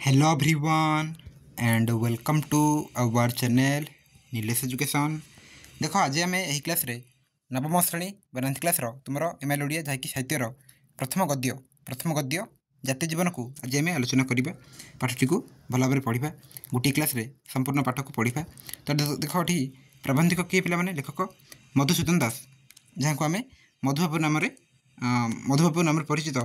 Hello everyone and welcome to our channel Nilesh education. देख आज आम यही क्लास रे नवम श्रेणी व 9th क्लास तुम एमएल ओडिया जहाँकि साहित्यर प्रथम गद्य जातीय जीवन को आज आम आलोचना करवा पाठटी को भल भाव पढ़ा गोटे क्लास रे संपूर्ण पाठ को पढ़ा। तो देख ये प्रबंधक किए पे लेखक मधुसूदन दास जहाँ को आम मधुबाबू नाम परिचित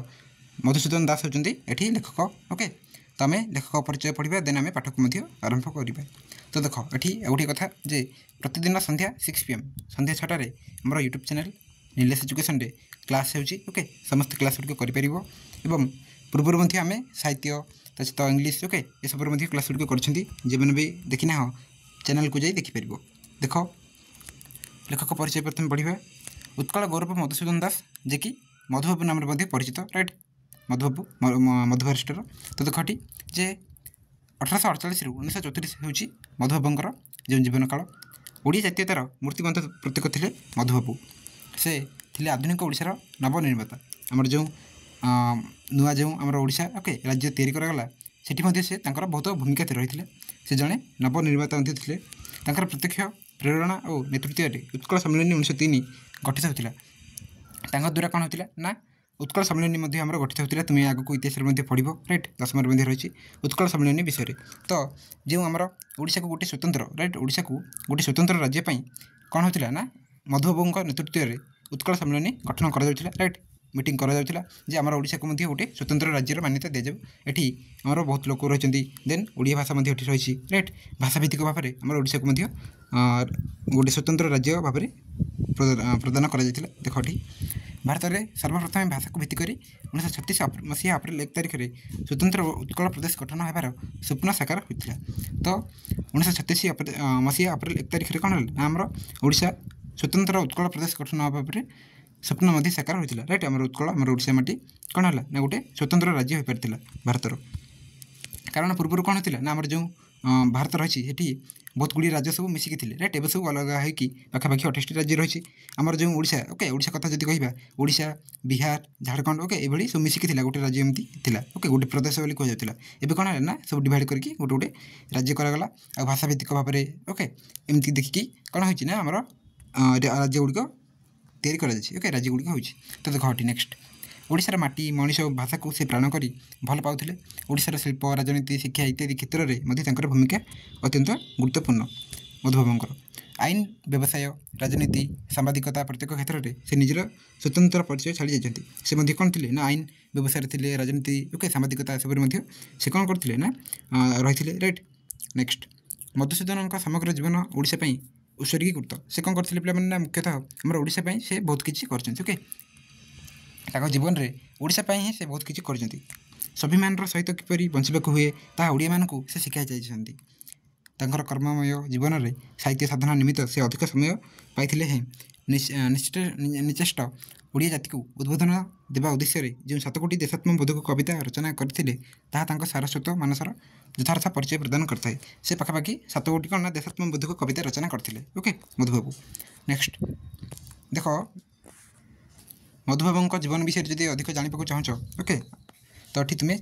मधुसूदन दास होती ये लेखक। ओके तो आम लेखक परिचय पढ़ा देन आम पाठ को आरंभ करवा। तो देख ये गोटे कथा जे प्रतिदिन संध्या 6 PM संध्या 6टार आम यूट्यूब चैनल नीलेश एजुकेशन रे क्लास होके समस्त क्लास गुड़िक कर पूर्व आम साहित्य सहित इंग्लीश ओके ये सब क्लास गुड़िक कर भी देखना हाँ चैनल को जाई देखिपर। देख लेखक परिचय प्रथम पढ़ा उत्कल गौरव मधुसूदन दास जे कि मधुबाबू नाम परिचित राइट मधुबाबू मधुबारिस्टर। तो देख ये जे 1848 रु 1934 हूँ मधुबाबूर जो जीवन काल ओडिया जातीयतार मूर्तिमंत प्रतीक थे मधुबाबू। से थे आधुनिक ओडिशार नवनिर्माता आमर जो नुआ जो आमर ओडिशा ओके राज्य तैयारी करागला सेठी से बहुत भूमिका रही से जड़े नवनिर्माता थे। प्रत्यक्ष प्रेरणा और नेतृत्व उत्कल सम्मेलन 1903 गठित होता द्वारा कौन होता ना उत्कल सम्मेलन आम गठित होता। तुम्हें आगे इतिहास पढ़ राइट 10 रही उत्कल सम्मेलन विषय। तो जो आमर ओडिशा को गोटे स्वतंत्र राइट ओडिशा को गोटे स्वतंत्र राज्यपाई कौन होता ना मधुबाबू नेतृत्व में उत्कल सम्मेलन गठन कर राइट मीटिंग कर आम ओडिशा को गोटे स्वतंत्र राज्यर मान्यता दि जाऊ। ये आमर बहुत लोक रही देन ओडिया भाषा रही राइट भाषाभित्तिक भाव में आम ओडिशा को गोटे स्वतंत्र राज्य भाव प्रदान कर। देख ये भारत में सर्वप्रथम भाषा को भित्ति कर 1936 मसीहा अप्रैल 1 तारिख में स्वतंत्र उत्कल प्रदेश गठन होबार स्वप्न साकार होता। तो 1936 मसीहा अप्रैल 1 तारिख में कौन है आमर ओडिशा स्वतंत्र उत्कल प्रदेश गठन होगा स्वप्न साकार होता राइट आम उत्कल आम ओडिशा माटी कौन है ना गोटे स्वतंत्र राज्य हो पार भारतर। कारण पूर्व कौन होता ना आमर जो भारत रही है बहुत गुड़ी राज्य सब मिसिकी थे राइट एवं सब अलग होगी पाखापाखि 28 राज्य रही आमर जो ओडिशा ओके ओडिशा कथा जब कह ओडिशा बिहार झारखंड ओके ये सब मिसिकी गोटे राज्य एमती था ओके गोटे प्रदेश बोली कहला। एवं कौन है ना सब डिवाइड करके गोटे गोटे राज्य करागला आ भाषा भित्तिक भाव में ओके एमती देखिकी कौन होना आमर राज्य गुड़िक तैयारी कर राज्य गुड़िक हो। तो देख हटी नेक्स्ट ओडिशार माटी मनीष और भाषा को से प्राण करी भल पाउथिले। ओडिशार शिल्प राजनीति शिक्षा इत्यादि क्षेत्र में भूमिका अत्यंत गुरुत्वपूर्ण। मधुबाबूर आईन व्यवसाय राजनीति सांबादिकता प्रत्येक क्षेत्र में से निजर स्वतंत्र परिचय छाड़ी जाती। से कौन थे ना आईन व्यवसाय थे राजनीति ओके सांबादिकता सब से कौन करते ना रही राइट। नेक्स्ट मधुसूदन समग्र जीवन ओडिशा उत्सर्गीकृत से कौन करते पे मुख्यतः आम ओडिशा से बहुत किसी कर ओके जीवन में ओडिशा ही से बहुत किसी कर स्वाभिमान सहित किपरि बंचवाक हुए ता ओडिया मानू से शिखाई जाइछन्ति। कर्ममय जीवन में साहित्य साधना निमित्त से अधिक समय पाई हैं निचेष्ट ओडिया जाति को उद्बोधन देवा उद्देश्य जो 7 कोटी देशात्मबोधक कविता रचना करते सारस्वत मानसर यथार्थ परिचय प्रदान करता से पाखापाखि 7 कोटी कौन देशात्मबोधक कविता रचना करते ओके मधुबाबू। नेक्स्ट देख मधुबाबू जीवन विषय जब अधिक जानापा चाहूँ ओके तो ये तुम्हें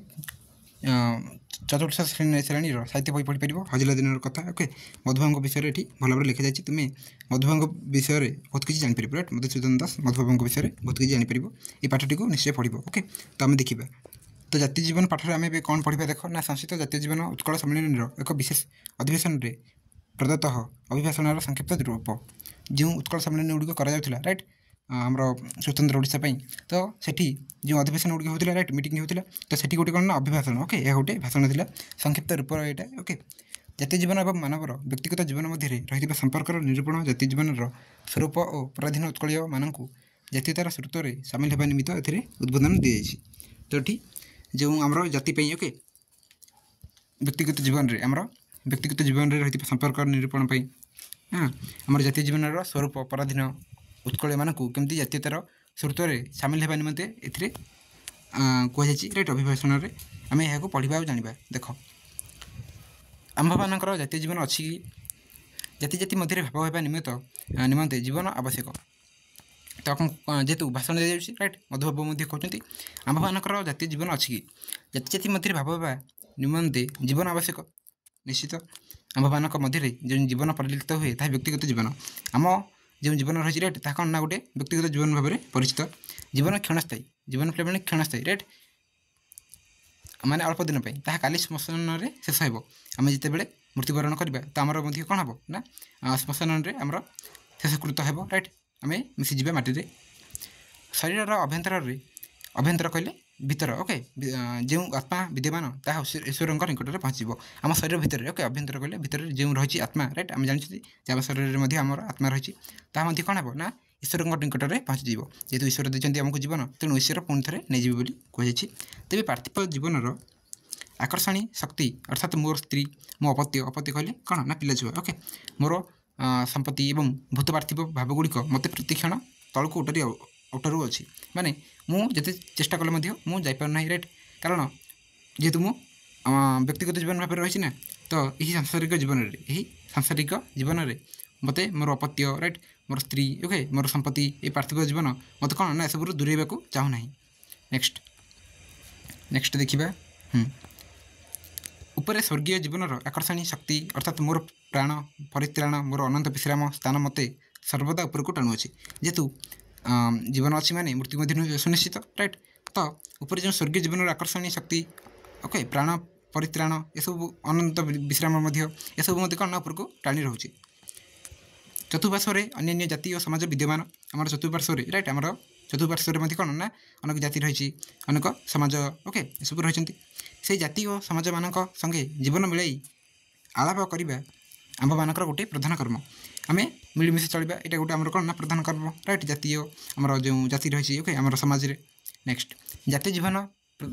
चतुर्थ श्रेणी साहित्य बही पढ़ी पार हजिला दिन कथा ओके मधुबाबू विषय ये भल भाव लिखा जाए। तुम्हें मधुबाबू विषय में बहुत किसी जापर राइट मधुसूदन दास मधुबाबू विषय में बहुत किसी जापर ये पाठटी को निश्चय पढ़ ओके। तो आम देखा तो जातीय जीवन पाठ आम कौन पढ़ा देख ना संस्कृत जातीय जीवन उत्कल सम्मेलन एक विशेष अधिवेशन में प्रदत्त अभिभाषण संक्षिप्त रूप जो उत्कल सम्मेलन गुड़िक राइट आमर स्वतंत्र ओडिशा तो सेठी जो अधिवेशन गुड़िक होता राइट मीटिंग होता तो सेठी गोटे कौन ना अभिभाषण ओके यह गोटे भाषण था संक्षिप्त रूप यहाँ ओके। जातीय जीवन और मानवर व्यक्तिगत जीवन मध्य रही संपर्क निरूपण जातीय जीवन स्वरूप और पराधीन उत्कलीय मानक जातीयतार स्रोत में सामिल होगा निमित्त ए उद्बोधन दी जाए। तो ये जो आमर जाति ओके व्यक्तिगत जीवन में आमर व्यक्तिगत जीवन में रही संपर्क निरूपण हाँ आम जातीय जीवन स्वरूप पराधीन उत्कल मानक केमती जातीयतार स्रोत में सामिल होगा निमंते ए कहुई राइट अभिभाषण में आम यहाँ पढ़ा और जाना। देख आम्भर जातीय जीवन अच्छी जाति जाति मध्य भाव होगा निमंते जीवन आवश्यक। तो जेहेतु भाषण दी जाए राइट मधुबाबू कहते आम्भर जातीय जीवन अच्छी जाति जाति मध्य भाव होगा निमंते जीवन आवश्यक निश्चित आमମାନଙ୍କ ମଧ୍ୟରେ ଯେଉଁ ଜୀବନ ପରିଲକ୍ଷିତ ହୁଏ ତାହା ବ୍ୟକ୍ତିଗତ ଜୀବନ ଆମ ଯେଉଁ ଜୀବନ ରହିଛି ରାଇଟ୍ ତାହା କ'ଣ ନା ଗୋଟେ ବ୍ୟକ୍ତିଗତ ଜୀବନ ଭାବରେ ପରିଚିତ ଜୀବନ କ୍ଷଣସ୍ଥାୟୀ ଜୀବନ ମାନେ କ୍ଷଣସ୍ଥାୟୀ ରାଇଟ୍ ମାନେ ଅଳ୍ପ ଦିନ ପାଇଁ ତାହା କାଲି ଶ୍ମଶାନରେ ଶେଷ ହେବ ଆମେ ଯେତେବେଳେ ମୃତ୍ୟୁବରଣ କରିବା ତ ଆମର ମଧ୍ୟ କ'ଣ ହେବ ନା ଶ୍ମଶାନରେ ଆମର ଶେଷକୃତ ହେବ ରାଇଟ୍ ଆମେ ମିଶିଯିବା ମାଟିରେ ଶରୀରର ଅଭ୍ୟନ୍ତର କହିଲେ ଭିତର ଓକେ ଯେଉଁ ଆତ୍ମା ବିଦ୍ୟମାନ ତାହା ଈଶ୍ୱରଙ୍କ ନିକଟରେ ପହଞ୍ଚିବ ଆମ ଶରୀର ଭିତରେ ଓକେ ଅଭ୍ୟନ୍ତର କହିଲେ ଭିତରେ ଯେଉଁ ରହିଛି ଆତ୍ମା ରାଇଟ୍ ଆମେ ଜାଣିଛନ୍ତି ଯେ ଆମ ଶରୀରରେ ମଧ୍ୟ ଆମର ଆତ୍ମା ରହିଛି ତାହା ମଧ୍ୟ କ'ଣ ହେବ ନା ଈଶ୍ୱରଙ୍କ ନିକଟରେ ପହଞ୍ଚିଯିବ ଯେହେତୁ ଈଶ୍ୱର ଦେଇଛନ୍ତି ଆମକୁ ଜୀବନ ତେଣୁ ଈଶ୍ୱର ପୁଣି ଥରେ ନେଇଯିବେ ବୋଲି କୁହାଯାଇଛି ତେବେ ପାର୍ଥିବ ଜୀବନର ଆକର୍ଷଣୀ ଶକ୍ତି ଅର୍ଥାତ୍ ମୋର ସ୍ତ୍ରୀ ମୋ ଅପତ୍ୟ କହିଲେ କ'ଣ ନା ପିଲା ଛୁଆ ଓକେ ମୋର ସମ୍ପତ୍ତି ଏବଂ ଭୂତ ପାର୍ଥିବ ଭାବଗୁଡ଼ିକ ମୋତେ ପ୍ରତିକ୍ଷଣ ତଳକୁ ଉଠରୁ ଅଛି ମାନେ ମୁଁ ଯେତେ ଚେଷ୍ଟା କଲେ ମଧ୍ୟ ମୁଁ ଯାଇପାରୁନାହିଁ ରାଇଟ୍ କାରଣ ଯେହେତୁ ମୁଁ ବ୍ୟକ୍ତିଗତ ଜୀବନ ଭାବରେ ରହିଛି ନା ତ ଏହି ସାଂସାରିକ ଜୀବନରେ ମୋତେ ମୋର ଅପତ୍ୟ ରାଇଟ୍ ମୋର ସ୍ତ୍ରୀ ଓକେ ମୋର ସମ୍ପତ୍ତି ଏହି ପାର୍ଥିବ ଜୀବନ ମୋତେ କ'ଣ ନା ଏସବୁରୁ ଦୂରେଇବାକୁ ଚାହୁଁନାହିଁ ନେକ୍ସଟ ଦେଖିବା ଉପରେ ସ୍ୱର୍ଗୀୟ ଜୀବନର ଆକର୍ଷଣୀ ଶକ୍ତି ଅର୍ଥାତ୍ ମୋର ପ୍ରାଣ ପରିତ୍ରାଣ ମୋର ଅନନ୍ତ ବିଶ୍ରାମ ସ୍ଥାନ ମୋତେ ସର୍ବଦା ଉପରକୁ ଟାଣୁଅଛି ଯେହେତୁ ଜୀବନ ଅଛି ମାନେ ମୃତ୍ୟୁ ମଧ୍ୟ ସୁନିଶ୍ଚିତ ରାଇଟ୍ ତ ଉପରେ ଯେଉଁ ସ୍ୱର୍ଗୀୟ ଜୀବନର ଆକର୍ଷଣୀୟ ଶକ୍ତି ଓକେ ପ୍ରାଣ ପରିତ୍ରାଣ ଏସବୁ ଅନନ୍ତ ବିଶ୍ରାମ ମଧ୍ୟ ଏସବୁ ମଧ୍ୟ କ'ଣ ନା ଉପରକୁ ଟାଣି ରହୁଛି ଚତୁଃପାର୍ଶ୍ୱରେ ଅନ୍ୟାନ୍ୟ ଜାତି ଓ ସମାଜ ବିଦ୍ୟମାନ ଆମର ଚତୁଃପାର୍ଶ୍ୱରେ ରାଇଟ୍ ଆମର ଚତୁଃପାର୍ଶ୍ୱରେ ମଧ୍ୟ କ'ଣ ନା ଅନେକ ଜାତି ରହିଛି ଅନେକ ସମାଜ ଓକେ ଏସବୁ ରହିଛନ୍ତି ସେଇ ଜାତି ଓ ସମାଜମାନଙ୍କ ସଙ୍ଗେ ଜୀବନ ମିଳାଇ ଆଳାପ କରିବା ଆମ୍ଭମାନଙ୍କର ଗୋଟିଏ ପ୍ରଧାନ କର୍ମ ଆମେ ମିଳିମିଶି ଚଳିବା ଏଇଟା ଗୋଟେ ଆମର କ'ଣ ନା ପ୍ରଧାନ କର୍ମ ରାଇଟ୍ ଜାତୀୟ ଆମର ଯେଉଁ ଜାତି ରହିଛି ଓକେ ଆମର ସମାଜରେ ନେକ୍ସଟ ଜାତୀୟ ଜୀବନ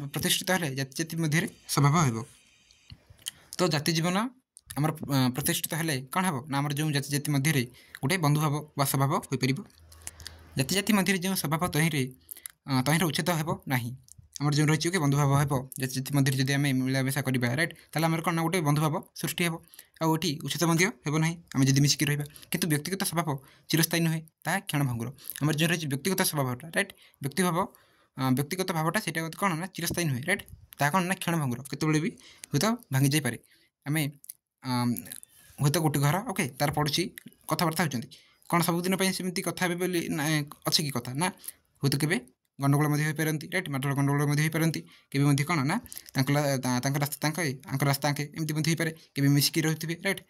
ପ୍ରତିଷ୍ଠିତ ହେଲେ ଜାତି ମଧ୍ୟରେ ସ୍ୱଭାବ ହେବ ତ ଜାତୀୟ ଜୀବନ ଆମର ପ୍ରତିଷ୍ଠିତ ହେଲେ କ'ଣ ହେବ ନା ଆମର ଯେଉଁ ଜାତି ମଧ୍ୟରେ ଗୋଟେ ବନ୍ଧୁଭାବ ବା ସ୍ୱଭାବ ହୋଇପାରିବ ଜାତି ମଧ୍ୟରେ ଯେଉଁ ସ୍ୱଭାବ ତହିଁରେ ଉଚ୍ଛେଦ ହେବ ନାହିଁ ଆମର ଯେଉଁ ରହିଛି ଓକେ ବନ୍ଧୁଭାବ ହେବ ଜାତି ମଧ୍ୟରେ ଯଦି ଆମେ ମିଳାମିଶା କରିବା ରାଇଟ୍ ତାହେଲେ ଆମର କ'ଣ ନା ଗୋଟେ ବନ୍ଧୁଭାବ ସୃଷ୍ଟି ହେବ ଆଉ ଏଠି ଉଚ୍ଛେଦ ମଧ୍ୟ ହେବ ନାହିଁ ଆମେ ଯଦି ମିଶିକି ରହିବା କିନ୍ତୁ ବ୍ୟକ୍ତିଗତ ସ୍ୱଭାବ ଚିରସ୍ଥାୟୀ ନୁହେଁ ତାହା କ୍ଷଣଭଙ୍ଗୁର ଆମର ଯେଉଁ ରହିଛି ବ୍ୟକ୍ତିଗତ ସ୍ୱଭାବଟା ରାଇଟ୍ ବ୍ୟକ୍ତିଗତ ଭାବଟା ସେଇଟା କ'ଣ ନା ଚିରସ୍ଥାୟୀ ନୁହେଁ ରାଇଟ୍ ତାହା କ'ଣ ନା କ୍ଷଣଭଙ୍ଗୁର କେତେବେଳେ ବି ହୁଏତ ଭାଙ୍ଗି ଯାଇପାରେ ଆମେ ହୁଏତ ଗୋଟେ ଘର ଓକେ ତାର ପଡ଼ୋଶୀ କଥାବାର୍ତ୍ତା ହେଉଛନ୍ତି କ'ଣ ସବୁଦିନ ପାଇଁ ସେମିତି କଥା ହେବେ ବୋଲି ଅଛି କି କଥା ନା ହୁଏତ କେବେ ଗଣ୍ଡଗୋଳ ମଧ୍ୟ ହୋଇପାରନ୍ତି ରାଇଟ୍ ମାଡ଼ଗୋଳ ଗଣ୍ଡଗୋଳ ମଧ୍ୟ ହୋଇପାରନ୍ତି କେବେ ମଧ୍ୟ କ'ଣ ନା ତାଙ୍କ ରାସ୍ତା ଆଙ୍କ ରାସ୍ତା ଏମିତି ମଧ୍ୟ ହୋଇପାରେ କେବେ ମିଶିକି ରହୁଥିବେ ରାଇଟ୍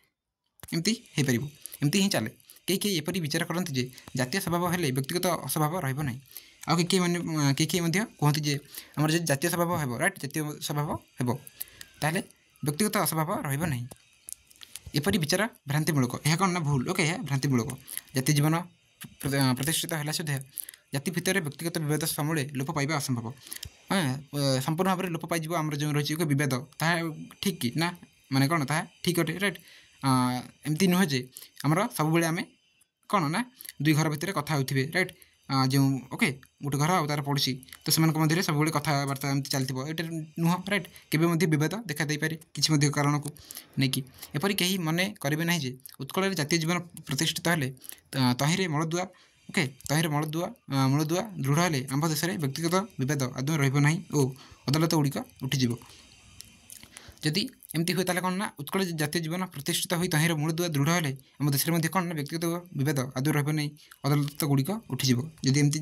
ଏମିତି ହୋଇପାରିବ ଏମିତି ହିଁ ଚାଲେ କେହି ଏପରି ବିଚାର କରନ୍ତି ଯେ ଜାତୀୟ ସ୍ୱଭାବ ହେଲେ ବ୍ୟକ୍ତିଗତ ଅସ୍ୱଭାବ ରହିବ ନାହିଁ ଆଉ କେହି ମଧ୍ୟ କୁହନ୍ତି ଯେ ଆମର ଯଦି ଜାତୀୟ ସ୍ୱଭାବ ହେବ ରାଇଟ୍ ଜାତୀୟ ସ୍ୱଭାବ ହେବ ତାହେଲେ ବ୍ୟକ୍ତିଗତ ଅସ୍ୱଭାବ ରହିବ ନାହିଁ ଏପରି ବିଚାର ଭ୍ରାନ୍ତିମୂଳକ ଏହା କ'ଣ ନା ଭୁଲ ଓକେ ଏହା ଭ୍ରାନ୍ତିମୂଳକ ଜାତୀୟ ଜୀବନ ପ୍ରତିଷ୍ଠିତ ହେଲା ସୁଦ୍ଧା ଜାତି ଭିତରେ ବ୍ୟକ୍ତିଗତ ବିବାଦ ସମୂଳେ ଲୋପ ପାଇବା ଅସମ୍ଭବ ସମ୍ପୂର୍ଣ୍ଣ ଭାବରେ ଲୋପ ପାଇଯିବ ଆମର ଯେଉଁ ରହିଛି ଏକ ବିବାଦ ତାହା ଠିକ୍ କି ନା ମାନେ କ'ଣ ତାହା ଠିକ୍ ଅଟେ ରାଇଟ୍ ଏମିତି ନୁହେଁ ଯେ ଆମର ସବୁବେଳେ ଆମେ କ'ଣ ନା ଦୁଇ ଘର ଭିତରେ କଥା ହେଉଥିବେ ରାଇଟ୍ ଯେଉଁ ଓକେ ଗୋଟେ ଘର ଆଉ ତା'ର ପଡ଼ୋଶୀ ତ ସେମାନଙ୍କ ମଧ୍ୟରେ ସବୁବେଳେ କଥାବାର୍ତ୍ତା ଏମିତି ଚାଲିଥିବ ଏଇଟା ନୁହଁ ରାଇଟ୍ କେବେ ମଧ୍ୟ ବିବାଦ ଦେଖା ଦେଇପାରେ କିଛି ମଧ୍ୟ କାରଣକୁ ନେଇକି ଏପରି କେହି ମନେ କରିବେ ନାହିଁ ଯେ ଉତ୍କଳରେ ଜାତୀୟ ଜୀବନ ପ୍ରତିଷ୍ଠିତ ହେଲେ ତହିଁରେ ମୂଳଦୁଆ ଦୃଢ଼ ହେଲେ ଆମ୍ଭ ଦେଶରେ ବ୍ୟକ୍ତିଗତ ବିବାଦ ଆଦୌ ରହିବ ନାହିଁ ଓ ଅଦାଲତ ଗୁଡ଼ିକ ଉଠିଯିବ ଯଦି ଏମିତି ହୁଏ ତାହେଲେ କ'ଣ ନା ଉତ୍କଳ ଜାତୀୟ ଜୀବନ ପ୍ରତିଷ୍ଠିତ ହୋଇ ତହିଁର ମୂଳଦୁଆ ଦୃଢ଼ ହେଲେ ଆମ ଦେଶରେ ମଧ୍ୟ କ'ଣ ନା ବ୍ୟକ୍ତିଗତ ବିବାଦ ଆଦୌ ରହିବ ନାହିଁ ଅଦାଲତ ଗୁଡ଼ିକ ଉଠିଯିବ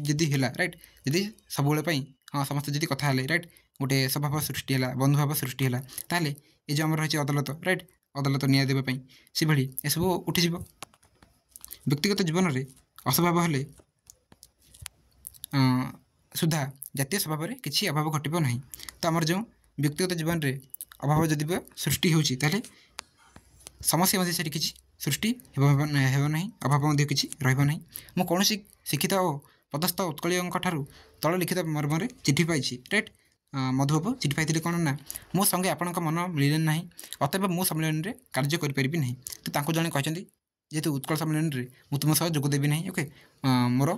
ଯଦି ହେଲା ରାଇଟ୍ ଯଦି ସବୁବେଳେ ପାଇଁ ସମସ୍ତେ ଯଦି କଥା ହେଲେ ରାଇଟ୍ ଗୋଟେ ସ୍ୱଭାବ ସୃଷ୍ଟି ହେଲା ବନ୍ଧୁଭାବ ସୃଷ୍ଟି ହେଲା ତାହେଲେ ଏ ଯେଉଁ ଆମର ରହିଛି ଅଦାଲତ ରାଇଟ୍ ଅଦାଲତ ନ୍ୟାୟ ଦେବା ପାଇଁ ସେଭଳି ଏସବୁ ଉଠିଯିବ ବ୍ୟକ୍ତିଗତ ଜୀବନରେ ଅସ୍ୱଭାବ ହେଲେ ସୁଦ୍ଧା ଜାତୀୟ ସ୍ୱଭାବରେ କିଛି ଅଭାବ ଘଟିବ ନାହିଁ ତ ଆମର ଯେଉଁ ବ୍ୟକ୍ତିଗତ ଜୀବନରେ ଅଭାବ ଯଦି ସୃଷ୍ଟି ହେଉଛି ତାହେଲେ ସମସ୍ୟା ମଧ୍ୟ ସେଠି କିଛି ସୃଷ୍ଟି ହେବ ନାହିଁ ଅଭାବ ମଧ୍ୟ କିଛି ରହିବ ନାହିଁ ମୁଁ କୌଣସି ଶିକ୍ଷିତ ଓ ପଦସ୍ଥ ଉତ୍କଳୀୟଙ୍କ ଠାରୁ ତଳ ଲିଖିତ ମର୍ମରେ ଚିଠି ପାଇଛି ରାଇଟ୍ ମଧୁବାବୁ ଚିଠି ପାଇଥିଲେ କ'ଣ ନା ମୋ ସଙ୍ଗେ ଆପଣଙ୍କ ମନ ମିଳିଲେ ନାହିଁ ଅତଏବ ମୁଁ ସମ୍ମିଳନୀରେ କାର୍ଯ୍ୟ କରିପାରିବି ନାହିଁ ତ ତାଙ୍କୁ ଜଣେ କହିଛନ୍ତି ଯେହେତୁ ଉତ୍କଳ ସମ୍ମିଳନୀରେ ମୁଁ ତୁମ ସହ ଯୋଗ ଦେବି ନାହିଁ ଓକେ ମୋର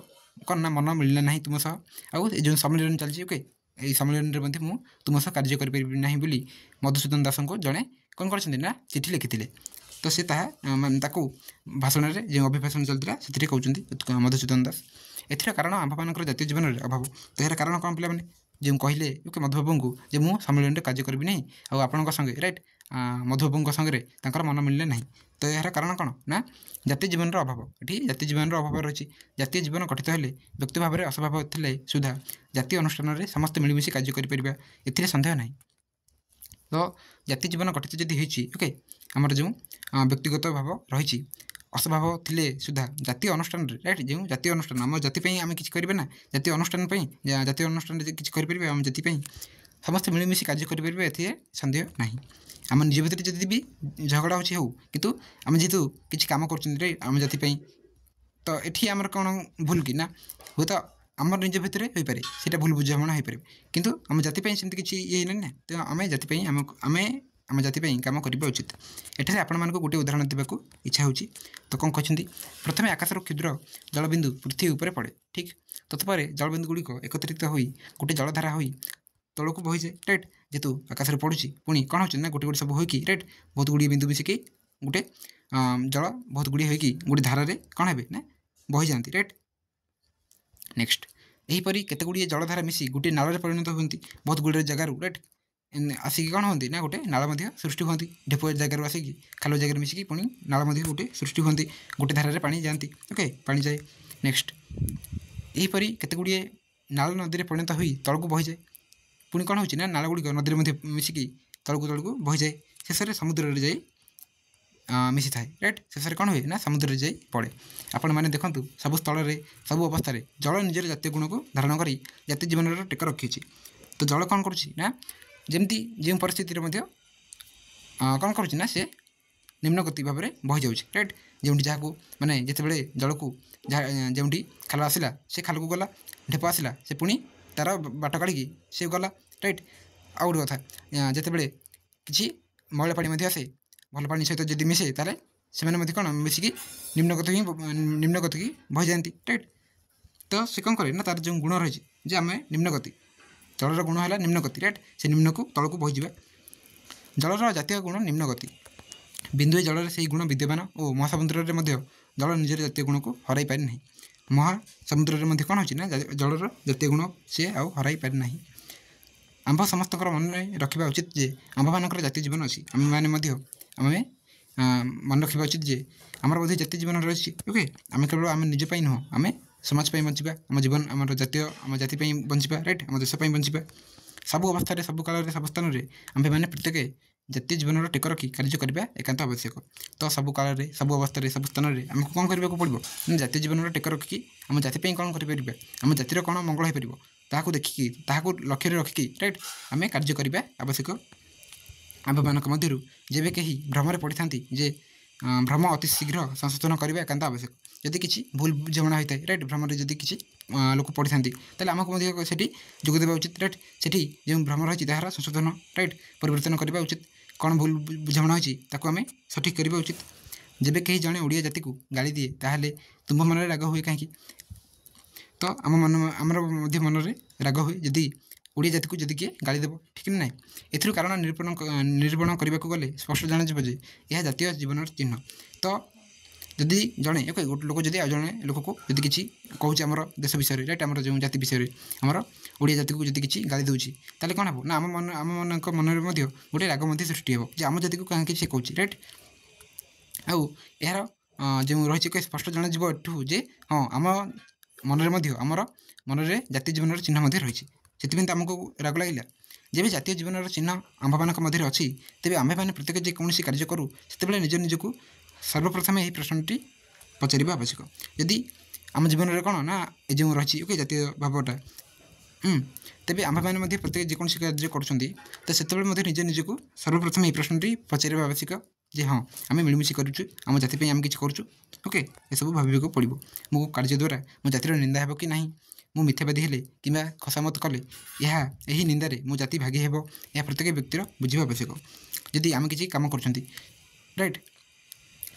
କ'ଣ ନା ମନ ମିଳିଲା ନାହିଁ ତୁମ ସହ ଆଉ ଏ ଯେଉଁ ସମ୍ମିଳନୀ ଚାଲିଛି ଓକେ ଏହି ସମ୍ମିଳନୀରେ ମଧ୍ୟ ମୁଁ ତୁମ ସହ କାର୍ଯ୍ୟ କରିପାରିବି ନାହିଁ ବୋଲି ମଧୁସୂଦନ ଦାସଙ୍କୁ ଜଣେ କ'ଣ କରିଛନ୍ତି ନା ଚିଠି ଲେଖିଥିଲେ ତ ସେ ତାକୁ ଭାଷଣରେ ଯେଉଁ ଅଭିଭାଷଣ ଚାଲିଥିଲା ସେଥିରେ କହୁଛନ୍ତି ମଧୁସୂଦନ ଦାସ ଏଥିର କାରଣ ଆମ୍ଭମାନଙ୍କର ଜାତୀୟ ଜୀବନରେ ଅଭାବ ତ ଏହାର କାରଣ କ'ଣ ପିଲାମାନେ जो कहले ओके मधुबाबू को जे मु सम्मेलन कार्य करी ना आपण संगे रईट मधुबाबू संगे मन मिलने ना तो यार कारण कौन ना जातीय जीवन अभाव ये जातीय जीवन अभाव रही जातीय जीवन गठित हेले व्यक्ति भाव में असभाव थे सुधा जातीय अनुष्ठान में समस्त मिलमिशी कार्य करें ए सन्देह ना तो जातीय जीवन गठित जदि ओके आमर जो व्यक्तिगत भाव रही असभाव थे सुधा जातीय अनुष्ठान राइट जो जातीय अनुष्ठान आम जाति आम कि करें ना जातीय अनुष्ठान जातीय अनुष्ठान किसी करें आम जाति समस्त मिलमिशी कार्य करें ए सन्देह ना आम निज भितर जदि भी झगड़ा हो किंतु आम जेहेतु किसी कम कर जाति तो ये आमर कौन भूल कि ना हूँ तो आम निज भितर हो पारे से भूल बुझाणा हो पारे किंतु आम जाति सेमती किसी ये ना तो आम जाति आम जाति कम करवा उचित एठार आपण मानक गोटे उदाहरण देवाक इच्छा होची तो कौन कहते प्रथम आकाशर क्षुद्र जलबिंदु पृथ्वी उपर पड़े ठीक तत्पर जलबिंदु गुड़िक एकत्रित हो गोटे जलधारा हो तौक बही जाए राइट जेहेतु आकाश पड़ुची पुणी कौन हो गोटे गोटे सब होगी राइट बहुत गुड़ी बिंदु मिसिकी गोटे जल बहुत गुड़ी होगी गोटे धारे कौन है ना बही जाती राइट नेक्स्ट यहीपरी केते गुड़ी जलधारा मिसी गोटे नाल परिणत होती बहुत गुड़े जगार राइट आसिक कौन होती ना गोटे नाल सृष्टि होती ढेपुआ जगार आसिक खाल जगह मिसिकी पुणी नाल गोटे सृष्टि होती गोटे धारे पानी जाती ओके पानी जाए नेक्स्ट यहीपरी केते गुड़ी नाल नदी परिणत हो तौक बही जाए पुणी कौन होना नाल गुड़िक नदी मिसिकी तौक बही जाए शेष में समुद्र में जाए मिसी थाए राइट शेष में कौन हुए ना समुद्र जाए पड़े आपण मैंने देखूँ सब स्थल में सब अवस्था जल निजर जातीय गुण को धारण कर जातीय जीवन टेक रखी तो जल कौन करुँना जमती जो परिस्थिति कौन करुँना से निम्न गति भाव में बही जाऊँगी राइट जो जहाँ मैंने जिते जल को जो खाल आसला से खाल को गला ढेप आसला से पुणी तार बाट काढ़ी से गला राइट आउ गोटे कथा जिते किसी मैला पानी आसे भल पानी सहित जब मिसे ताले से कौन मिसिकी निम्न गति की बही जाती राइट तो से कौन करे ना तार जो गुण रही जे आम निम्न गति जलर गुण है निम्न गति राइट से निम्न को तौक बही जा जलर जातीय गुण निम्न गति बिंदुए जल से गुण विद्यमान और महासमुद्र में जल निजर जातीय गुण को हर पारि ना महासमुद्र में कौन होना जलर जातीय गुण सी आउ हर पारि ना आंभ समस्त मन रखा उचित जे आंभ मानकर जातीय जीवन अच्छी आम मैंने आम मन रखा उचित जे आमर बोध जातीय जीवन रही ओके आम केवल आम निजपाई नुह आम समाज बंचा आम जीवन आम जातीय आम जाति बंचा राइट आम देश बंचा सब अवस्था सब काल सब स्थान में आम मैंने प्रत्येक जातीय जीवन टेक रखी कार्य करने एकांत आवश्यक तो सब काल सब अवस्था सब स्थान में आमको कौन करने पड़ो जातीय जीवन टेक रखिकी आम जाति कौन करें आम जातिर कौन मंगल हो पार ताकू देखिकी ताकू लक्ष्य रखिकी राइट आम कार्य करने आवश्यक आम मानक मध्य जब कहीं भ्रम पड़ी था जे भ्रम अति शीघ्र संशोधन करने एकांत आवश्यक जदि किसी भूल बुझाणा होता है राइट भ्रम जदि किसी लोक पड़ी था आमको जोगदेवा उचित राइट से जो भ्रम रही तार संशोधन राइट परिवर्तन करने उचित कौन भूल बुझाणा होती आम सठिक करने उचित जब कहीं जड़े ओडिया जाति को गाली दिए ताहले तुम मन में राग हुए कहीं तो आम मन आमर मन में राग हुए जदि ओडिया जाति को जदि किए गाली देव ठीक ना ए कारण निरूपण करने को गले स्पष्ट जाना जे यह जातीय जीवन चिन्ह तो जदि जड़े ओके गोटे लोक जब जड़े लोक को जब किसी कहूँ आम देश विषय राइट आम जो जाति विषय आमर ओडिया जाति को जब किसी गाली दूसरी ताले कौन हम ना आम मन मन में गोटे राग सृष्टि हो जे आम जाति को कहीं से कहूँ राइट आउ यार जो रही स्पष्ट जाना एठू जे हाँ आम मन में आमर मन में जातीय जीवन चिन्ह रही से आमको राग लगे जब जातीय जीवन चिन्ह आंभ मान मध्य अच्छी तेज आम्भे मैंने प्रत्येक जेकोसी कार्य करूँ से निज निजक सर्वप्रथम यही प्रश्नटी पचार आवश्यक यदि आम जीवन में कौन ना जो रही ओके जातीय भावटा तेज आम मैंने प्रत्येक जेकोसी कार्य कर निज निजक सर्वप्रथम यही प्रश्नटी पचार आवश्यक जे हाँ आम मिलमिशी करुँ आम जाति आम कि करुँ ओके ये सब भाव पड़ो मो कार्य द्वारा मो जातिर निंदा हो कि ना मु मिथ्यावादी हेले कि खसामत कले यही निंदारे मो जाति भागी हेब यह प्रत्येक व्यक्तिर बुझा आवश्यक जदि आम किसी कम कर राइट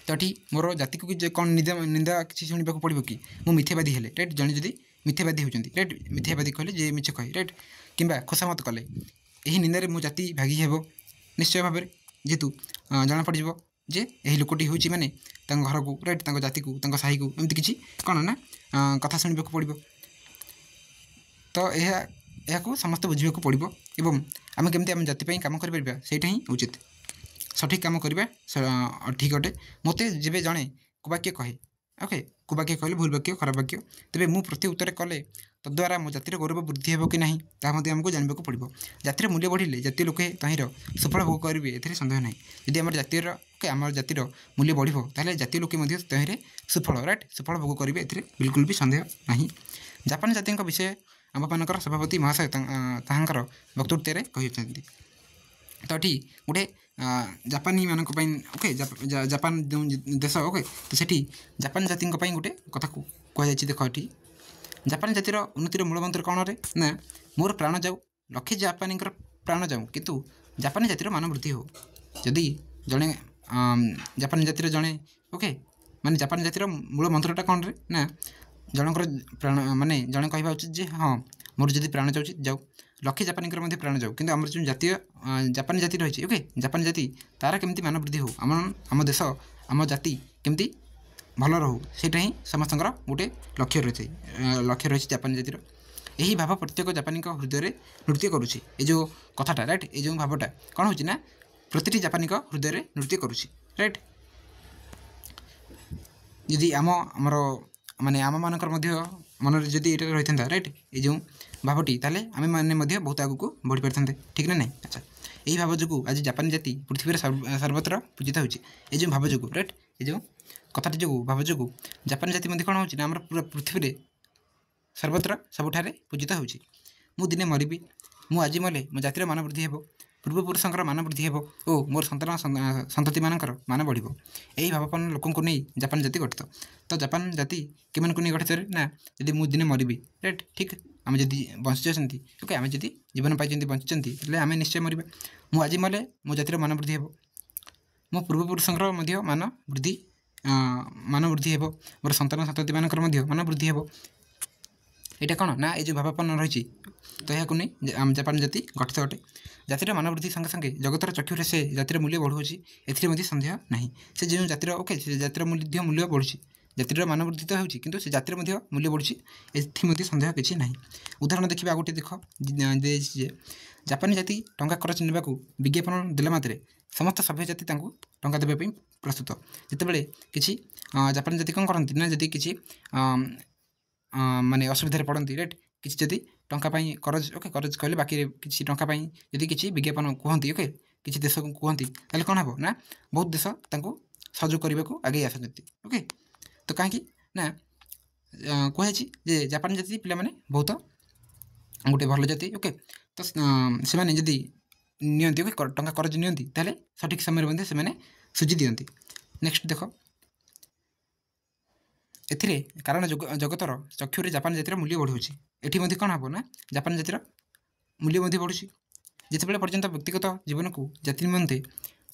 तो ये मोर जाति को कौन निंदा किसी शुणा पड़ो कि मु मिथ्यावादी हेले राइट जड़े जदि मिथ्यावादी होती राइट मिथ्यावादी कहले जे मिछ कहे राइट कि खसामत कले यही निंदारे मो जाति भागी हेब निश्चय भाव में जेहेतु जना पड़ जे यही लोकटी हूँ माने घर को राइट जाति को साही को एमती किसी कौन ना कथा शुणा पड़ो तो यह यहाँ समस्त बुझा पड़ो एवं आम केमती आम जाति कम कर ही उचित सठिक कम करवा ठीक अटे मत जब जड़े कुवाक्य कहे ओके कुवाक्य कहले भूल वाक्य खराब वाक्य तेज मुझे प्रति उत्तर कले तद्वारा मो जातिर गौरव वृद्धि हो कि ना आमको जानवा पड़ो जातिर मूल्य बढ़े जातीय लोके तहिर सुफल भोग करेंगे ए सन्देह ना जदि आम जातिर ओके आम जातिर मूल्य बढ़ो ताले जातीय लोके तहिर सुफल राइट सुफल भोग करेंगे ए बिल्कुल भी सन्देह ना जापान जाति विषय आमर सभापति महाशय ताहांकर वक्तृत्व कहते तो ये गोटे जापानी मानक ओके जापान जो देश ओके तो सेठी जापान जाति गोटे कथा कहुई देख ये जापान जातिर उन्नतिर मूलमंत्र कौन रे ना मोर प्राण जाऊ लक्षे जापानी प्राण जाऊ किंतु जापानी जातिर मान वृद्धि हो जदि जड़े जापानी जातिर जड़े ओके माने जापानी जातिर मूल मंत्रटा कौन रे ना जनकर प्राण माने जड़े कहवा उचित जे हाँ मोर जदि प्राण जाऊँ जाऊ लक्षे जापानी प्राण जाऊ कि आम जो जातीय जापानी जाति रही ओके जापानी जाति तार केमती मान वृद्धि हो आम देश आम जाति केमती भल रहू सेटा ही समस्त गोटे लक्ष्य रही जापानी जातिर यही भाव प्रत्येक जापानी हृदय नृत्य करुच्ची ये जो कथाटा राइट ये जो भावटा कौन हो प्रति जापानी हृदय नृत्य करुच्ची राइट जदि आमर माने आम मानकर मन जदि ये रही था राइट ये जो भावटी ताले आम मैंने बहुत आगू बढ़ी पारि ठीक ना नहीं अच्छा यही भाव जो आज जापानी जाति पृथ्वी सर्वत्र पूजित हो जो भाव जो राइट ये जो कथाटी जो भाव जो जापानी जाति कौन हो पूरा पृथ्वी सर्वत्र सबुठारे पूजित हो दिने मरबी मुझे मले मो जातिर मान वृद्धि हो पूर्वपुरुषर मान वृद्धि हो और मोर सन्तान सन्तति मानकर मान बढ़ यही भावपन्न लोक नहीं जापान जाति गठित तो जापान जाति कि नहीं गठित ना जदि मुझे दिने मरबी राइट ठीक आम जदि बंची ओके आम जदि जीवन पाई बंची आम निश्चय मरवा मुझे मले मो जातिर मान वृद्धि हो मो पूर्वपुरुषर मान वृद्धि हो मोर सन्तान सन्तति मानकर मान वृद्धि हो यहाँ कौन ना ये भावपन्न रही तो यह नहीं आम जापान जाति गठित अटे जातिर मान वृद्धि संगे संगे जगतर चक्षुरे से जातिर मूल्य बढ़ुची ए सन्देह ना से जो जातिर ओके से जातिर मूल्य बढ़ुची जातिर मान वृद्धि तो होती किंतु से जातिर मूल्य बढ़ुची ए सन्देह किसी ना उदाहरण देखा गोटे देख जापानी जाति टंका खरच ना विज्ञापन देला मात्रे समस्त सभ्य जाति टंका देवाई प्रस्तुत जितेबाला कि जापानी जाति कौन करती ना जदि किसी माने असुविधा पड़ती राइट किसी जदि टंकापाई करज ओके करज कहले बाकी किसी टंकापाई जदि किसी विज्ञापन कहती ओके किसी देश को कहती ताले कौन हम ना बहुत देश सहयोग करने को आगे आसती ओके तो कहीं ना कहुई जे जापानी जाति पिला माने बहुत गोटे भल जाति ओके तो से जदि नियंती ओके टंका करज नियंती ताले सठिक समय से सुझी दियंती नेक्स्ट देख एथिरे कारण जगतर चक्षुरे जापान जातिर मूल्य बढ़ुची एटी कौन हम ना जापान जातिर मूल्य बढ़ुची जितेबाला पर्यंत व्यक्तिगत जीवन को जाति निमंते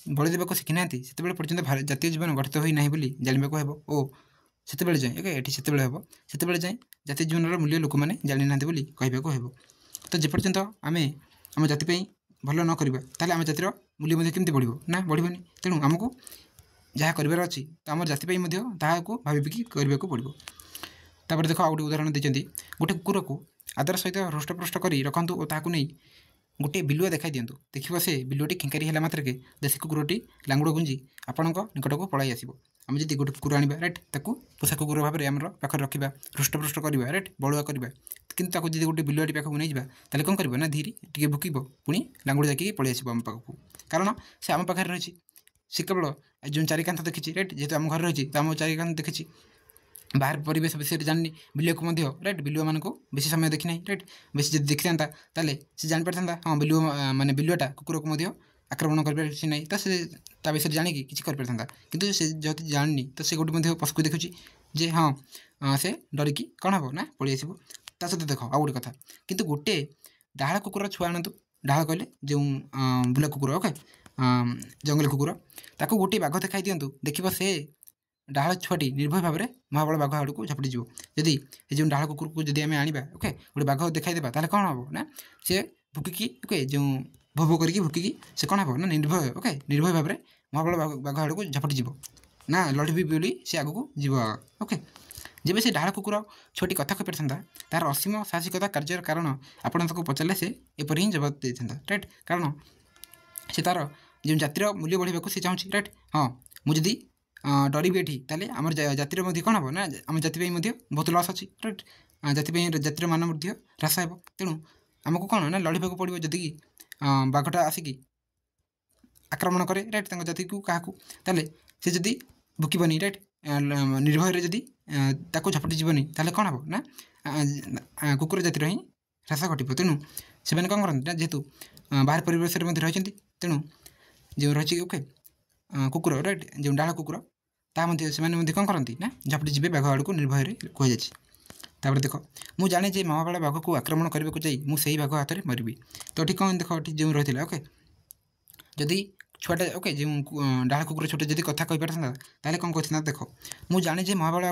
बलि देवाक शिखी ना से पर्यंत जातीय जीवन गठित होना जानवाक हे और से जाए ओके ये से जाए जातीय जीवन मूल्य लोक मैंने जानी ना कहवाक हे तो जेपर्यंत आम आम जाति भल न करवा आम जातिर मूल्य केमती बढ़ो ना बढ़ोनी तेणु आमको जहाँ करार अच्छी तो आम जाति भाविकी करने को पड़ो तापर देख आउ गोटे उदाहरण देते गोटे कुकुर को आदर सहित हृष्टपृष्ट कर रखु और ताकू नहीं गोटे बिलुआ देखा दिंतु देखिए से बिलुआटी खिंकारी है मात्रके देशी कुकुरटी लांगुड़ गुंजी आपण निकट को पलाई आसो आम जब गोटे कुकुर आने राइट ताकू पोषा कुकुर भाव में आम पाखे रखा हृष्टपृष्ट करवा राइट बड़ुआ करवा किंतु जब गोटे बिलुआटी पाखक नहीं जाए कौन कर धीरे टी भुकब पुणी लांगुड़ जाकि पलि आसो आम पाखक कारण से आम पाखे रही से केवल जो चारिकांत देखी राइट जेहतु आम घर रही तो आम चारिकांत देखी बाहर परिवेश विषय जानी बिलुआ को राइट बिलुआ मान को बेसी समय देखी ना राइट बेसी जब देखी था से जापर हाँ बिलुआ माने बिलुआटा कुकुर को आक्रमण कर ना तो से विषय जाणी कि किंतु से जब जानी तो से गोटे पशु को देखुची जे हाँ से डरिकी कौन हम ना पलि आसो ता सहित देख आउ गोटे कथा किंतु गोटे डाहाळ कुकुर छुआ आणतु डाहाळ कहले जो बुला कुकुर ओके जंगल कुकुर ताको गोटे बाघ देखाई दिंतु देखिए से डाहाळ छुआटी निर्भय भाव में महाबल बाघ आड़ को झपटी जीव जदि जो डाहाळ कुकुर को जब आम आने ओके गोटे बाघ देखा देवा ताले कौन हम ना से भुकिकी ओके जो भोभ करके भुकिकी से कौन हम ना निर्भय ओके निर्भय भाव में महाबल बाघ आड़ को झपटी जीव ना लड़बी बोली से आग को जीव ओके ଯେବେ ସେ ଡାହାଳ କୁକୁର ଛୁଆଟି କଥା କହିପାରିଥାନ୍ତା ତାହାର ଅସୀମ ସାହସିକତା କାର୍ଯ୍ୟର କାରଣ ଆପଣ ତାକୁ ପଚାରିଲେ ସେ ଏପରି ହିଁ ଜବାବ ଦେଇଥାନ୍ତା ରାଇଟ୍। କାରଣ ସେ ତା'ର ଯେଉଁ ଜାତିର ମୂଲ୍ୟ ବଢ଼ିବାକୁ ସେ ଚାହୁଁଛି ରାଇଟ୍। ହଁ ମୁଁ ଯଦି ଡରିବି ଏଠି ତାହେଲେ ଆମର ଜାତିର ମଧ୍ୟ କ'ଣ ହେବ ନା ଆମ ଜାତି ପାଇଁ ମଧ୍ୟ ବହୁତ ଲସ୍ ଅଛି ରାଇଟ୍। ଜାତି ପାଇଁ ଜାତିର ମାନ ମଧ୍ୟ ହ୍ରାସ ହେବ। ତେଣୁ ଆମକୁ କ'ଣ ନା ଲଢ଼ିବାକୁ ପଡ଼ିବ ଯଦି ବାଘଟା ଆସିକି ଆକ୍ରମଣ କରେ ରାଇଟ୍ ତାଙ୍କ ଜାତିକୁ କାହାକୁ, ତାହେଲେ ସେ ଯଦି ଭୁକିବନି ରାଇଟ୍ ନିର୍ଭୟରେ ଯଦି ତାକୁ ଝପଟି ଯିବନି ତାହେଲେ କ'ଣ ହେବ ନା କୁକୁର ଜାତିର ହିଁ ହ୍ରାସ ଘଟିବ। ତେଣୁ ସେମାନେ କ'ଣ କରନ୍ତି ନା ଯେହେତୁ ବାହାର ପରିବେଶରେ ମଧ୍ୟ ରହିଛନ୍ତି ତେଣୁ ଯେଉଁ ରହିଛି ଓକେ କୁକୁର ରାଇଟ୍ ଯେଉଁ ଡାହାଳ କୁକୁର ତାହା ମଧ୍ୟ ସେମାନେ ମଧ୍ୟ କ'ଣ କରନ୍ତି ନା ଝପଟି ଯିବେ ବାଘ ଆଡ଼କୁ ନିର୍ଭୟରେ କୁହାଯାଇଛି। ତାପରେ ଦେଖ ମୁଁ ଜାଣେ ଯେ ମହାବଳ ବାଘକୁ ଆକ୍ରମଣ କରିବାକୁ ଯାଇ ମୁଁ ସେହି ବାଘ ହାତରେ ମରିବି। ତ ଏଠି କ'ଣ ଦେଖ ଏଠି ଯେଉଁ ରହିଥିଲା ଓକେ ଯଦି ଛୁଆଟା ଓକେ ଯେଉଁ ଡାହାଳ କୁକୁର ଛୋଟ ଯଦି କଥା କହିପାରିଥାନ୍ତା ତାହେଲେ କ'ଣ କହିଥାନ୍ତା ଦେଖ ମୁଁ ଜାଣେ ଯେ ମହାବଳ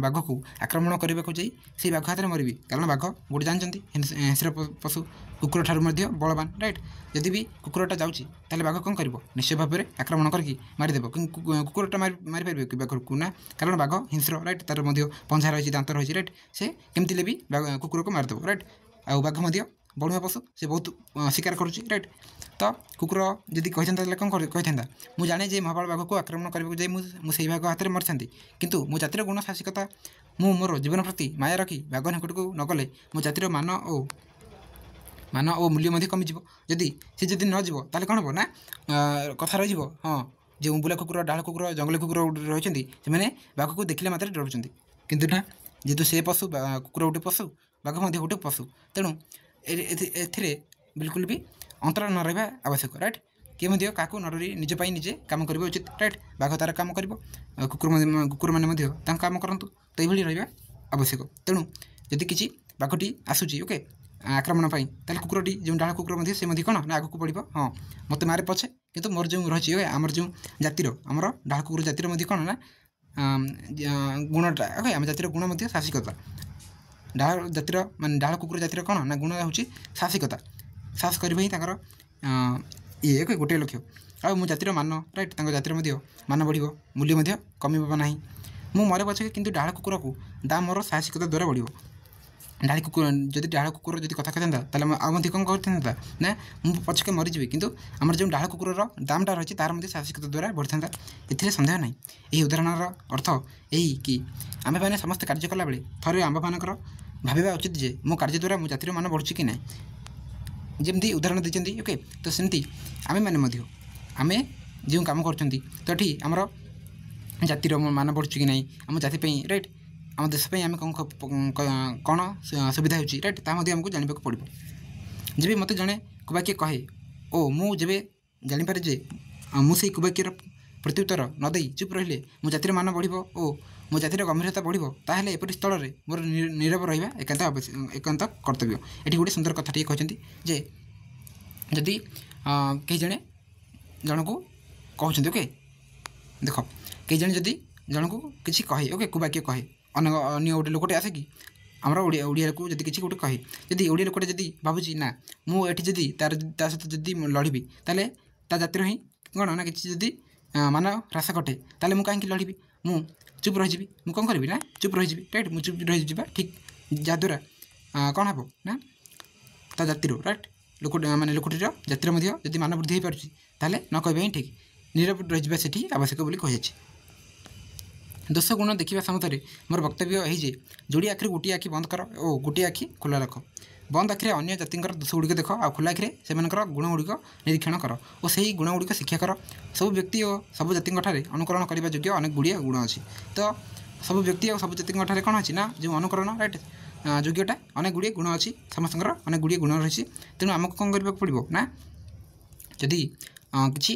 ବାଘକୁ ଆକ୍ରମଣ କରିବାକୁ ଯାଇ ସେଇ ବାଘ ହାତରେ ମରିବି। କାରଣ ବାଘ ଗୋଟେ ଜାଣିଛନ୍ତି ହିଂସ୍ର ପଶୁ କୁକୁର ଠାରୁ ମଧ୍ୟ ବଳବାନ ରାଇଟ୍। ଯଦି ବି କୁକୁରଟା ଯାଉଛି ତାହେଲେ ବାଘ କ'ଣ କରିବ ନିଶ୍ଚୟ ଭାବରେ ଆକ୍ରମଣ କରିକି ମାରିଦେବ। କିନ୍ତୁ କୁକୁରଟା ମାରିପାରିବ କି ବାଘକୁ ନା, କାରଣ ବାଘ ହିଂସ୍ର ରାଇଟ୍ ତାର ମଧ୍ୟ ପଞ୍ଝା ରହିଛି ଦାନ୍ତ ରହିଛି ରାଇଟ୍। ସେ କେମିତି ହେଲେ ବି କୁକୁରକୁ ମାରିଦେବ ରାଇଟ୍। ଆଉ ବାଘ ମଧ୍ୟ ବଣୁଆ ପଶୁ ସେ ବହୁତ ଶିକାର କରୁଛି ରାଇଟ୍। ତ କୁକୁର ଯଦି କହିଥାନ୍ତା ତାହେଲେ କ'ଣ କହିଥାନ୍ତା ମୁଁ ଜାଣେ ଯେ ମହାବଳ ବାଘକୁ ଆକ୍ରମଣ କରିବାକୁ ଯାଇ ମୁଁ ସେହି ବାଘ ହାତରେ ମରିଥାନ୍ତି। କିନ୍ତୁ ମୋ ଜାତିର ଗୁଣ ସାହସିକତା ମୁଁ ମୋର ଜୀବନ ପ୍ରତି ମାୟା ରଖି ବାଘ ନିକଟକୁ ନ ଗଲେ ମୋ ଜାତିର ମାନ ଓ ମୂଲ୍ୟ ମଧ୍ୟ କମିଯିବ। ଯଦି ସେ ଯଦି ନ ଯିବ ତାହେଲେ କ'ଣ ହେବ ନା କଥା ରହିଯିବ ହଁ ଯେଉଁ ବୁଲା କୁକୁର ଡାଳ କୁକୁର ଜଙ୍ଗଲୀ କୁକୁର ରହିଛନ୍ତି ସେମାନେ ବାଘକୁ ଦେଖିଲେ ମାତ୍ରେ ଡରୁଛନ୍ତି। କିନ୍ତୁ ନା ଯେହେତୁ ସେ ପଶୁ କୁକୁର ଗୋଟେ ପଶୁ ବାଘ ମଧ୍ୟ ଗୋଟେ ପଶୁ ତେଣୁ ଏଥିରେ ବିଲକୁଲ ବି ଅନ୍ତର ନ ରହିବା ଆବଶ୍ୟକ ରାଇଟ୍। କିଏ ମଧ୍ୟ କାହାକୁ ନ ଡରି ନିଜ ପାଇଁ ନିଜେ କାମ କରିବା ଉଚିତ ରାଇଟ୍। ବାଘ ତା'ର କାମ କରିବ କୁକୁରମାନେ ମଧ୍ୟ ତାଙ୍କ କାମ କରନ୍ତୁ ତ ଏଇଭଳି ରହିବା ଆବଶ୍ୟକ। ତେଣୁ ଯଦି କିଛି ବାଘଟି ଆସୁଛି ଓକେ ଆକ୍ରମଣ ପାଇଁ ତାହେଲେ କୁକୁରଟି ଯେଉଁ ଡାଳ କୁକୁର ମଧ୍ୟ ସେ ମଧ୍ୟ କ'ଣ ନା ଆଗକୁ ପଡ଼ିବ ହଁ ମୋତେ ମାରେ ପଛେ କିନ୍ତୁ ମୋର ଯେଉଁ ରହିଛି ଆମର ଯେଉଁ ଜାତିର ଆମର ଡାଳ କୁକୁର ଜାତିର ମଧ୍ୟ କ'ଣ ନା ଗୁଣଟା ଓକେ ଆମ ଜାତିର ଗୁଣ ମଧ୍ୟ ସାହସିକତା। ଡାଳ ଜାତିର ମାନେ ଡାଳ କୁକୁର ଜାତିର କ'ଣ ନା ଗୁଣ ହେଉଛି ସାହସିକତା। ସାହସ କରିବା ହିଁ ତାଙ୍କର ଓକେ ଗୋଟିଏ ଲକ୍ଷ୍ୟ। ଆଉ ମୋ ଜାତିର ମାନ ରାଇଟ୍ ତାଙ୍କ ଜାତିର ମଧ୍ୟ ମାନ ବଢ଼ିବ ମୂଲ୍ୟ ମଧ୍ୟ କମିବ ନାହିଁ। ମୁଁ ମରେ ପଛକେ କିନ୍ତୁ ଡାଳ କୁକୁରକୁ ଦାମ ମୋର ସାହସିକତା ଦ୍ୱାରା ବଢ଼ିବ। ଯଦି ଡାଳ କୁକୁର ଯଦି କଥା କହିଥାନ୍ତା ତାହେଲେ ଆଉ ମଧ୍ୟ କ'ଣ କରିଥାନ୍ତା ନା ମୁଁ ପଛକେ ମରିଯିବି କିନ୍ତୁ ଆମର ଯେଉଁ ଡାଳ କୁକୁରର ଦାମଟା ରହିଛି ତାର ମଧ୍ୟ ସାହସିକତା ଦ୍ୱାରା ବଢ଼ିଥାନ୍ତା। ଏଥିରେ ସନ୍ଦେହ ନାହିଁ। ଏହି ଉଦାହରଣର ଅର୍ଥ ଏହି କି ଆମେମାନେ ସମସ୍ତେ କାର୍ଯ୍ୟ କଲାବେଳେ ଥରେ ଆମ୍ଭମାନଙ୍କର ଭାବିବା ଉଚିତ ଯେ ମୋ କାର୍ଯ୍ୟ ଦ୍ୱାରା ମୋ ଜାତିର ମାନ ବଢ଼ୁଛି କି ନାହିଁ। ଯେମିତି ଉଦାହରଣ ଦେଇଛନ୍ତି ଓକେ ତ ସେମିତି ଆମେମାନେ ମଧ୍ୟ ଆମେ ଯେଉଁ କାମ କରୁଛନ୍ତି ତ ଏଠି ଆମର ଜାତିର ମାନ ବଢ଼ୁଛି କି ନାହିଁ ଆମ ଜାତି ପାଇଁ ରାଇଟ୍ ଆମ ଦେଶ ପାଇଁ ଆମେ କ'ଣ ସୁବିଧା ହେଉଛି ରାଇଟ୍ ତାହା ମଧ୍ୟ ଆମକୁ ଜାଣିବାକୁ ପଡ଼ିବ। ଯେବେ ମୋତେ ଜଣେ କୁବାକିଏ କହେ ଓ ମୁଁ ଯେବେ ଜାଣିପାରେ ଯେ ମୁଁ ସେଇ କୁବାକିଏର ପ୍ରତ୍ୟୁତ୍ତର ନ ଦେଇ ଚୁପ୍ ରହିଲେ ମୋ ଜାତିର ମାନ ବଢ଼ିବ ଓ ମୋ ଜାତିର ଗମ୍ଭୀରତା ବଢ଼ିବ ତାହେଲେ ଏପରି ସ୍ଥଳରେ ମୋର ନୀରବ ରହିବା ଏକାନ୍ତ କର୍ତ୍ତବ୍ୟ। ଏଠି ଗୋଟେ ସୁନ୍ଦର କଥାଟିଏ କହିଛନ୍ତି ଯେ ଯଦି କେହି ଜଣେ ଜଣକୁ କହୁଛନ୍ତି ଓକେ ଦେଖ କେହି ଜଣେ ଯଦି ଜଣକୁ କିଛି କହେ ଓକେ କୁବାକିଏ କହେ ଅନ୍ୟ ଗୋଟେ ଲୋକଟେ ଆସେ କି ଆମର ଓଡ଼ିଆକୁ ଯଦି କିଛି ଗୋଟେ କହେ ଯଦି ଓଡ଼ିଆ ଲୋକଟେ ଯଦି ଭାବୁଛି ନା ମୁଁ ଏଠି ଯଦି ତା ସହିତ ଯଦି ଲଢ଼ିବି ତାହେଲେ ତା ଜାତିର ହିଁ କ'ଣ ନା କିଛି ଯଦି ମାନ ହ୍ରାସ ଘଟେ ତାହେଲେ ମୁଁ କାହିଁକି ଲଢ଼ିବି ମୁଁ ଚୁପ୍ ରହିଯିବି। ମୁଁ କ'ଣ କରିବି ନା ଚୁପ୍ ରହିଯିବି ରାଇଟ୍। ମୁଁ ଚୁପ୍ ରହିଯିବା ଠିକ୍ ଯାହାଦ୍ୱାରା କ'ଣ ହେବ ନା ତା ଜାତିର ରାଇଟ୍ ଲୋକଟିର ଜାତିର ମଧ୍ୟ ଯଦି ମାନ ବୃଦ୍ଧି ହୋଇପାରୁଛି ତାହେଲେ ନ କହିବା ହିଁ ଠିକ୍। ନୀରବ ରହିଯିବା ସେଠି ଆବଶ୍ୟକ ବୋଲି କୁହାଯାଇଛି। ଦୋଷ ଗୁଣ ଦେଖିବା ସମୟରେ ମୋର ବକ୍ତବ୍ୟ ଏହି ଯେ ଯୋଡ଼ିଏ ଆଖିରୁ ଗୋଟିଏ ଆଖି ବନ୍ଦ କର ଓ ଗୋଟିଏ ଆଖି ଖୋଲା ରଖ। ବନ୍ଦ ଆଖିରେ ଅନ୍ୟ ଜାତିଙ୍କର ଦୋଷ ଗୁଡ଼ିକ ଦେଖ ଆଉ ଖୋଲା ଆଖିରେ ସେମାନଙ୍କର ଗୁଣଗୁଡ଼ିକ ନିରୀକ୍ଷଣ କର ଓ ସେହି ଗୁଣଗୁଡ଼ିକ ଶିକ୍ଷା କର। ସବୁ ବ୍ୟକ୍ତି ଓ ସବୁ ଜାତିଙ୍କ ଠାରେ ଅନୁକରଣ କରିବା ଯୋଗ୍ୟ ଅନେକ ଗୁଡ଼ିଏ ଗୁଣ ଅଛି। ତ ସବୁ ବ୍ୟକ୍ତି ଆଉ ସବୁ ଜାତିଙ୍କ ଠାରେ କ'ଣ ଅଛି ନା ଯେଉଁ ଅନୁକରଣ ରାଇଟ୍ ଯୋଗ୍ୟଟା ଅନେକ ଗୁଡ଼ିଏ ଗୁଣ ଅଛି ସମସ୍ତଙ୍କର ଅନେକ ଗୁଡ଼ିଏ ଗୁଣ ରହିଛି। ତେଣୁ ଆମକୁ କ'ଣ କରିବାକୁ ପଡ଼ିବ ନା ଯଦି କିଛି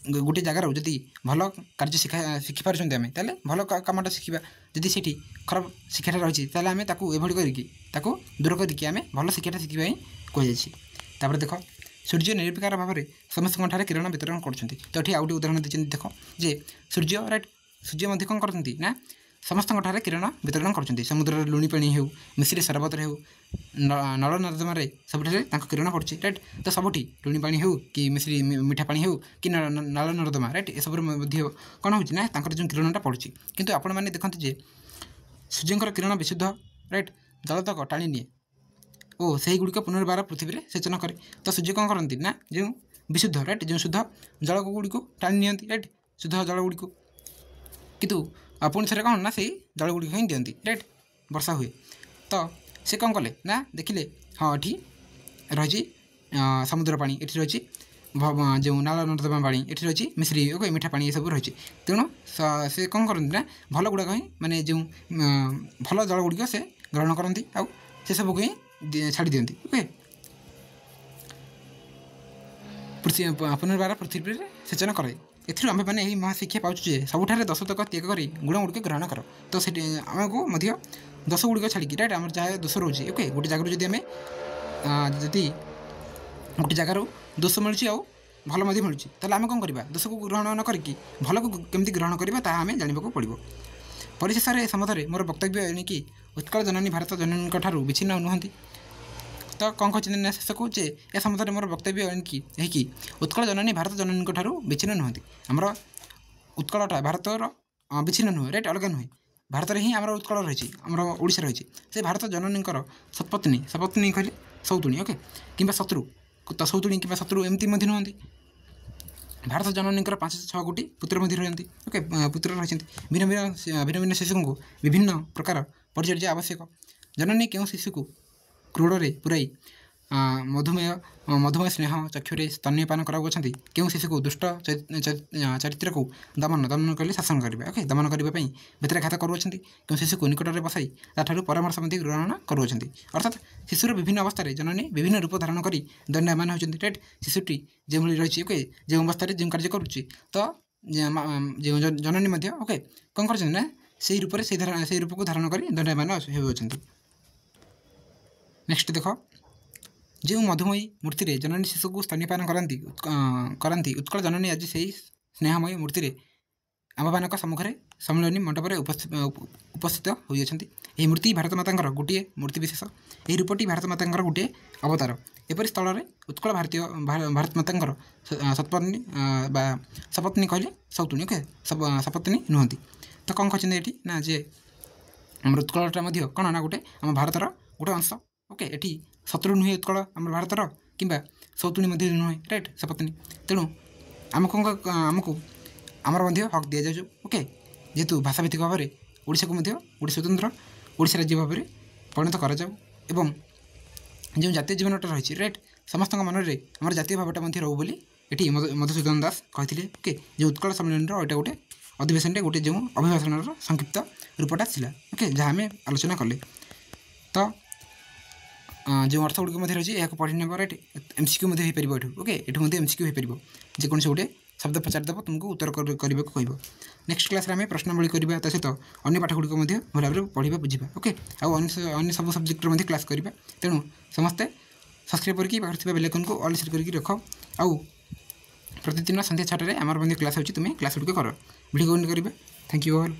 ଗୋଟେ ଜାଗାରୁ ଯଦି ଭଲ କାର୍ଯ୍ୟ ଶିଖିପାରୁଛନ୍ତି ଆମେ ତାହେଲେ ଭଲ କାମଟା ଶିଖିବା। ଯଦି ସେଠି ଖରାପ ଶିକ୍ଷାଟା ରହିଛି ତାହେଲେ ଆମେ ତାକୁ ଏଭଳି କରିକି ତାକୁ ଦୂର କରିକି ଆମେ ଭଲ ଶିକ୍ଷାଟା ଶିଖିବା ହିଁ କୁହାଯାଇଛି। ତାପରେ ଦେଖ ସୂର୍ଯ୍ୟ ନିର୍ବିକାର ଭାବରେ ସମସ୍ତଙ୍କ ଠାରେ କିରଣ ବିତରଣ କରୁଛନ୍ତି। ତ ଏଠି ଆଉ ଗୋଟେ ଉଦାହରଣ ଦେଇଛନ୍ତି ଦେଖ ଯେ ସୂର୍ଯ୍ୟ ରାଇଟ୍ ସୂର୍ଯ୍ୟ ମଧ୍ୟ କ'ଣ କରୁଛନ୍ତି ନା समस्त किरण वितरण कर समुद्र लुणी पानी हो मिश्री सरबत हो नल नर्दम सब किरण पड़े राइट तो सबुठी लुणी पानी हो कि मिश्री मीठा पानी हो कि नल नर्दमा राइट ये सब कौन हो जो किरणटा पड़ुची किंतु आपण मैंने देखते जे सूर्यंकर किरण विशुद्ध राइट जल तक टाणी निए ओ से गुड़िक पुनर्बार पृथ्वी में सेचन करे तो सूर्य कौन करती ना जो विशुद्ध राइट जो शुद्ध जल गुड़िक टाणी नियंती राइट शुद्ध जल गुड़िक किंतु पुणी थे कौन ना से जल गुड़िक ही दिखती राइट वर्षा हुए तो से कौन कले ना देखिले हाँ ये रही समुद्र पानी ये रही जो नाल नर्दमा पानी ये रही मिश्री ओके मीठा पानी ये सब रही तेणु से कौन करती ना भल गुड़ाक ही मानने जो भल जल गुड़िक से ग्रहण करती आउ से सबको ही छाड़ी दिखती ओके पुनर्बार पृथ्वी में सेचन करे एथि आम मैंने यही महाशिक्षा पाचे सबुठ दशतक त्याग कर गुण गुड़िक ग्रहण कर तो आमको दश गुड़िक छाड़ी राइट आम जहाँ दोष रोचे ओके गोटे जगह जब आम जदि गोटे जगार दोष मिलूँ आउ भल मिलूँ आम कौन करवा दोष को ग्रहण न करके भल को केमती ग्रहण करवा ता आम जानवाक पड़ो परिशेष में समधरे मोर वक्तव्य एणि कि उत्कल जननी भारत जननी ठारू विच्छिन्न नुहति तो कौन कहते ना शेष को ए समधरे मोर वक्तव्य एणि कि उत्कल जननी भारत जननी ठारू विच्छिन्न नुहति आमर उत्कलटा भारतर विच्छिन्न नुहे राइट अलग नुहे भारत में ही आम उत्कल रही आम ओडिशा रही से भारत जननी सपत्नी सपत्नी कहले सौतुणी ओके कि शत्रु तो सौतुणी कि शत्रु एमती नुहति भारत जननी 5-6 कोटी पुत्र रही ओके पुत्र रही भिन्न भिन्न भिन्न शिशु को विभिन्न प्रकार परिचर्या आवश्यक जननी क्यों शिशु को क्रोड़े पुराई मधुमेह स्नेह चक्षुरे स्तन्यपान कराऊँच क्यों शिशु को दुष्ट चरित्र को दमन दमन कले शासन करेंगे ओके दमन करने बेतराघात करुँच क्यों शिशु को निकट में बसाई ताठू परामर्श ग्रहण करुँच अर्थात शिशुर विभिन्न अवस्था विभिन्न रूप धारण कर दंडायमान होती राइट शिशुटी जो रही ओके जो अवस्था जो कार्य करुच्ची तो जो जननी ओके कौन कर से रूप से रूप को धारण कर दंडायमान होती नेक्स्ट देख जो मधुमयी मूर्ति रे जननी शिशु को स्तन्यपान करती उत्कल जननी आज से स्नेहमयी मूर्ति रे आममान सम्मुखें सम्मिलनी मंडप में उपस्थित होती मूर्ति भारत माता गोटे मूर्ति विशेष यही रूपटी भारत माता गोटे अवतार एपरी स्थल में उत्कल भारतीय भारत माता सत्पत्नी सपत्नी कहले सौतुणी ओके सपत्नी नुहति तो कौन कहते ये ना जे आम उत्कलटा कौन ना गोटे आम भारतर गोटे अंश ओके एटी शत्रु नुहे उत्कल आम भारतर कि सौतुणी नुहे राइट सपत्नी तेणु आम कौन आमको आमर हक दि जाए ओके जेहेतु भाषाभित्तिक भाव में ओडिशा को गोटे स्वतंत्र ओडिशा राज्य भाव में परिणत कर जो जातीय जीवनटा रही राइट समस्त मन में आम जातीय भावटा रो बोली ये मधुसूदन दास कहते ओके जो उत्कल सम्मेलन यहाँ गोटे अधिवेशन गोटे जो अभिभाषण संक्षिप्त रूपटा था ओके जहाँ आम आलोचना कले तो जो अर्थ गुड़िक रही है पढ़ी ने राइट एमसीक्यू हो पार ये ओके ये एमसीक्यू हो पार जेको गोटे शब्द पचारिदेव तुमको उत्तर करने को कह नेक्स्ट क्लास में प्रश्नावली करवा ता सहित अन्य पाठ गुड़िक भल भाव पढ़ा बुझा ओके अन्य सब सब्जेक्टर क्लास करवा तेणु समस्ते सब्सक्राइब करके पाखे बेल आइकन को ऑल सेट करके रख आउ प्रतिदिन संध्या 6 आमर क्लास होती तुम्हें क्लास गुड़िक कर भिडियो करवा थैंक यू ऑल।